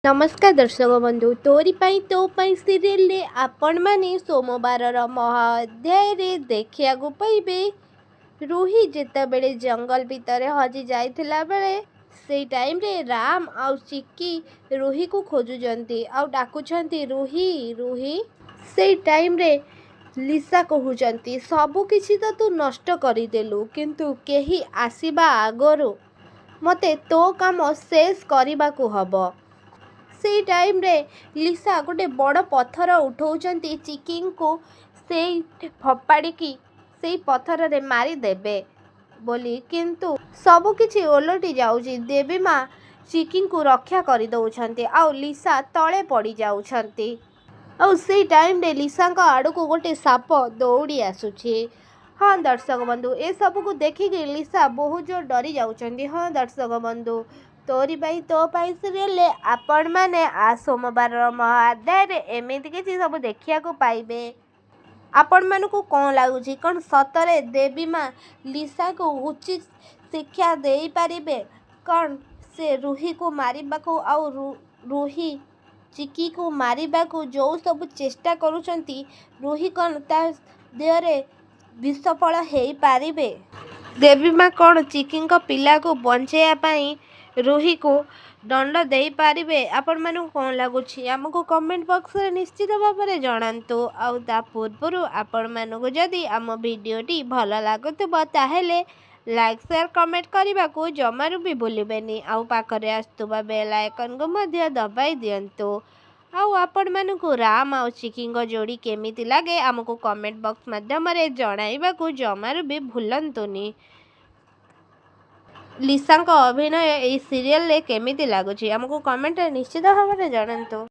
नमस्कार दर्शक बंधु तोरी पाई तो पाई सीरियल रे आपण माने सोमवार महाअध्याय रे देखिया पाइबे। रूही जेतेबेले जंगल भितर हजि जाइथिला बेले से टाइम रे राम आउ चिक्की रूही को खोजुचंती आउ डाकुचंती रूही रूही। से टाइम रे लिसा कहउचंती सबु किछि तो तू नष्ट करिदेलु किंतु केही आसीबा आगरु मते तो काम शेष करबा को हबो। से टाइम रे लिसा गोटे बड़ पत्थर उठाउचंती चिकी को से फपाड़ी की से पत्थर रे मारी देबे बोली किंतु सबु किछि ओलटी जाउची। देवी माँ चिकी को रक्षा करि दउछंती आउ लिसा तळे पड़ी जाउछंती आउ से टाइम रे लिसा आड़ को गोटे साप दौड़ी आसुची। हाँ दर्शक बंधु ए सब को देखिक लिसा बहुत जोर डरी जाउछंती। हाँ दर्शक बंधु तोरी पाई तो पाई सीरियल आपण माने आ सोमवार महाअध्याय रे एमिति किछि सब देखिया को पाइबे। आपण मानकु कौन लागुची कौन सतरे देवी माँ लिसा को उचित शिक्षा दे पारिबे कौन से रूही को मारिबा को आउ रूही चिकी को मारिबा को जो सब चेष्टा करूचंती रूही कौन ता देहरे विषफल हेई पारिबे। देवी माँ कौन चिकी पिला को बंचेया पाई रूही को दंड दे पारिबे। आपण मानू कौन लगुच आमको कमेंट बॉक्स रे निश्चित भाव में जनातु आउ ता पूर्व आपण मानू जदि आम वीडियोटी भल लगुव ताहेले लाइक शेयर कमेंट करने को जमारू भी भूलिबेनी आउ पाखरे आसुवा बेल आइकन को मध्य दबाई दियंतु। आउ आपण मानू राम आउ चिकी जोड़ी केमिति लागे आमको कमेंट बॉक्स माध्यम जणाइबा को जमारू भी भूलंतुनी। लिसा अभिनय ए सीरियल केमिति लगुच आमको कमेंट निश्चित भाव में जनातु।